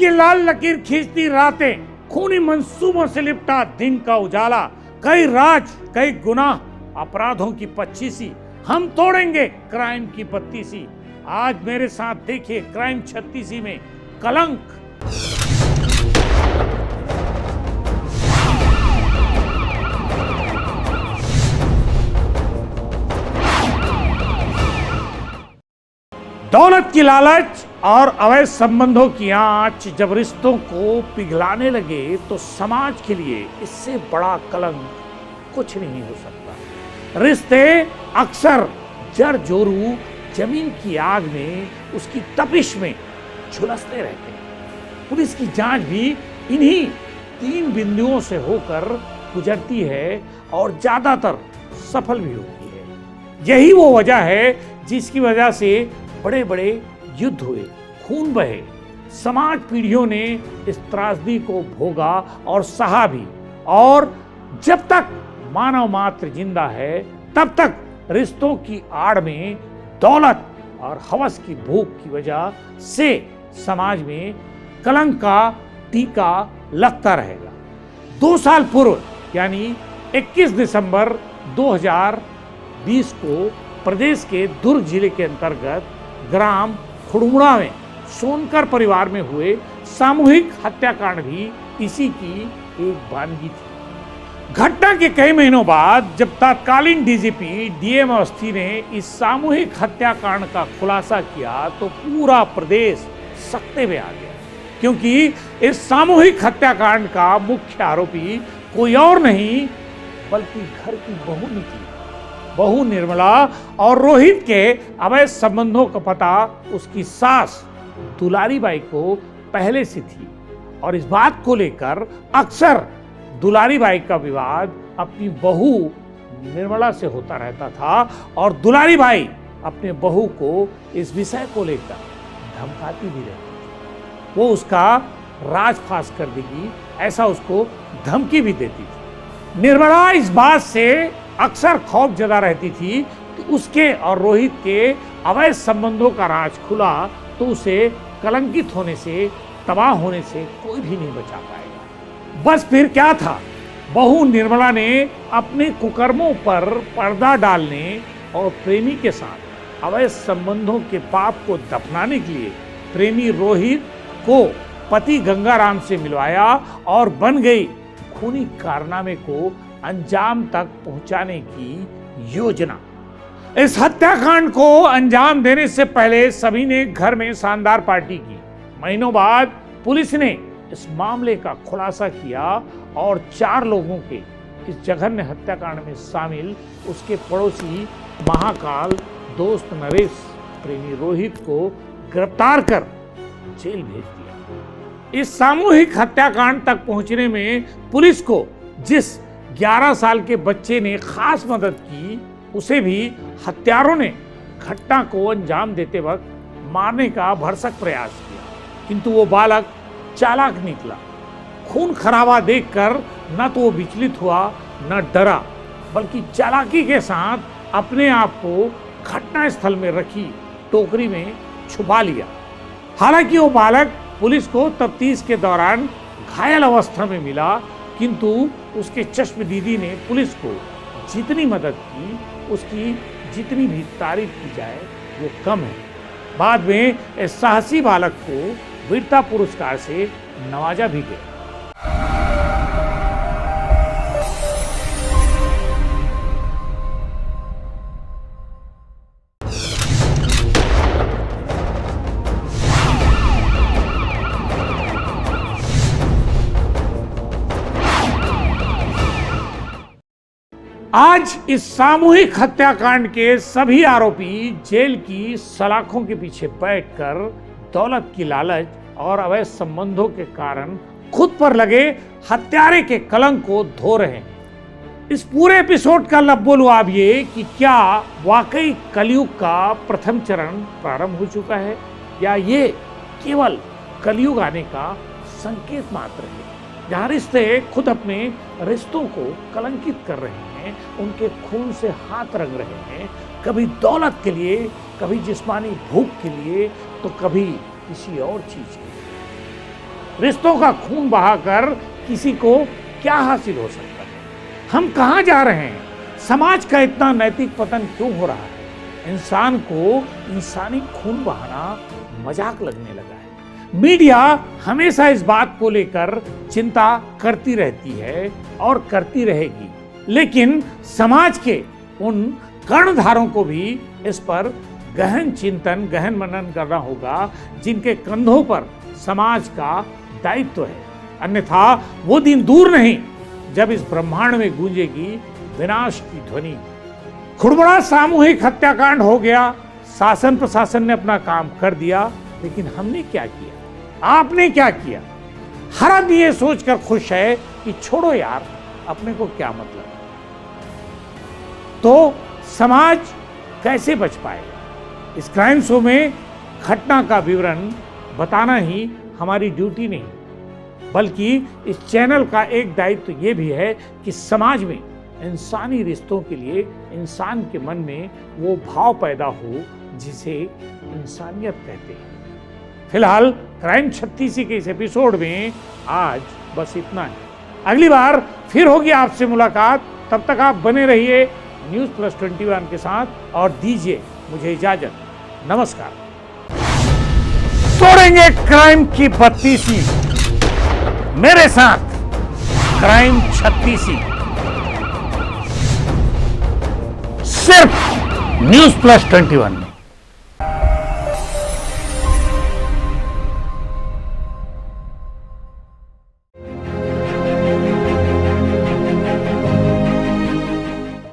की लाल लकीर खींचती रातें, खूनी मंसूबों से लिपटा दिन का उजाला, कई राज कई गुनाह, अपराधों की 25सी, हम तोड़ेंगे क्राइम की 32सी। आज मेरे साथ देखिए क्राइम 36 में कलंक। दौलत की लालच और अवैध संबंधों की आंच जब रिश्तों को पिघलाने लगे तो समाज के लिए इससे बड़ा कलंक कुछ नहीं हो सकता। रिश्ते अक्सर जड़ जोरू जमीन की आग में, उसकी तपिश में झुलसते रहते हैं। पुलिस की जांच भी इन्हीं 3 बिंदुओं से होकर गुजरती है और ज्यादातर सफल भी होती है। यही वो वजह है जिसकी वजह से बड़े बड़े युद्ध हुए, खून बहे, समाज पीढ़ियों ने इस त्रासदी को भोगा और सहा भी। और जब तक मानव मात्र जिंदा है तब तक रिश्तों की आड़ में दौलत और हवस की भूख की वजह से समाज में कलंक का टीका लगता रहेगा। 2 साल पूर्व यानी 21 दिसंबर 2020 को प्रदेश के दुर्ग जिले के अंतर्गत ग्राम खुड़मुड़ा में सोनकर परिवार में हुए सामूहिक हत्याकांड भी इसी की एक वानगी थी। घटना के कई महीनों बाद जब तत्कालीन डीजीपी डीएम अवस्थी ने इस सामूहिक हत्याकांड का खुलासा किया तो पूरा प्रदेश सख्ते में आ गया, क्योंकि इस सामूहिक हत्याकांड का मुख्य आरोपी कोई और नहीं बल्कि घर की बहू निकली। बहू निर्मला और रोहित के अवैध संबंधों का पता उसकी सास दुलारी बाई को पहले से थी और इस बात को लेकर अक्सर दुलारी बाई का विवाद अपनी बहू निर्मला से होता रहता था और दुलारी बाई अपने बहू को इस विषय को लेकर धमकाती भी रहती थी। वो उसका राज फांस कर देगी ऐसा उसको धमकी भी देती थी। निर्मला इस बात से अक्सर खौफ जता रहती थी कि उसके और रोहित के अवैध संबंधों का राज खुला तो उसे कलंकित होने से, तबाह होने से कोई भी नहीं बचा पाएगा। बस फिर क्या था, बहू निर्मला ने अपने कुकर्मों पर पर्दा डालने और प्रेमी के साथ अवैध संबंधों के पाप को दफनाने के लिए प्रेमी रोहित को पति गंगाराम से मिलवाया और बन गई खूनी कारनामे को अंजाम तक पहुंचाने की योजना। इस हत्याकांड को अंजाम देने से पहले सभी ने घर में शानदार पार्टी की। महीनों बाद पुलिस ने इस मामले का खुलासा किया और 4 लोगों के इस जघन्य हत्याकांड में शामिल उसके पड़ोसी महाकाल, दोस्त नरेश, प्रेमी रोहित को गिरफ्तार कर जेल भेज दिया। इस सामूहिक हत्याकांड तक पहुंचने में पुलिस को जिस 11 साल के बच्चे ने खास मदद की, उसे भी हत्यारों ने घटना को अंजाम देते वक्त मारने का भरसक प्रयास किया, किंतु वो बालक चालाक निकला। खून खराबा देखकर न तो वो विचलित हुआ न डरा, बल्कि चालाकी के साथ अपने आप को घटना स्थल में रखी टोकरी में छुपा लिया। हालांकि वो बालक पुलिस को तफ्तीश के दौरान घायल अवस्था में मिला, किंतु उसके चश्मदीदी ने पुलिस को जितनी मदद की, उसकी जितनी भी तारीफ की जाए वो कम है। बाद में इस साहसी बालक को वीरता पुरस्कार से नवाजा भी गया। आज इस सामूहिक हत्याकांड के सभी आरोपी जेल की सलाखों के पीछे बैठकर दौलत की लालच और अवैध संबंधों के कारण खुद पर लगे हत्यारे के कलंक को धो रहे हैं। इस पूरे एपिसोड का लबोलुआब ये कि क्या वाकई कलयुग का प्रथम चरण प्रारंभ हो चुका है या ये केवल कलयुग आने का संकेत मात्र है, जहाँ रिश्ते खुद अपने रिश्तों को कलंकित कर रहे हैं, उनके खून से हाथ रंग रहे हैं, कभी दौलत के लिए, कभी जिस्मानी भूख के लिए, तो कभी किसी और चीज के लिए। रिश्तों का खून बहाकर किसी को क्या हासिल हो सकता है? हम कहां जा रहे हैं? समाज का इतना नैतिक पतन क्यों हो रहा है? इंसान को इंसानी खून बहाना मजाक लगने लगा है। मीडिया हमेशा इस बात को लेकर चिंता करती रहती है और करती रहेगी, लेकिन समाज के उन कर्णधारों को भी इस पर गहन चिंतन, गहन मनन करना होगा, जिनके कंधों पर समाज का दायित्व है। अन्यथा वो दिन दूर नहीं जब इस ब्रह्मांड में गूंजेगी विनाश की ध्वनि। खुड़बड़ा सामूहिक हत्याकांड हो गया, शासन प्रशासन ने अपना काम कर दिया, लेकिन हमने क्या किया? आपने क्या किया? हर आदमी ये सोचकर खुश है कि छोड़ो यार, अपने को क्या मतलब। तो समाज कैसे बच पाएगा? इस क्राइम शो में घटना का विवरण बताना ही हमारी ड्यूटी नहीं, बल्कि इस चैनल का एक दायित्व ये भी है कि समाज में इंसानी रिश्तों के लिए इंसान के मन में वो भाव पैदा हो जिसे इंसानियत कहते हैं। फिलहाल क्राइम 36 के इस एपिसोड में आज बस इतना है। अगली बार फिर होगी आपसे मुलाकात। तब तक आप बने रहिए News+21 के साथ और दीजिए मुझे इजाजत। नमस्कार। तोड़ेंगे क्राइम की 32वीं, मेरे साथ क्राइम 36 सिर्फ News+21 में।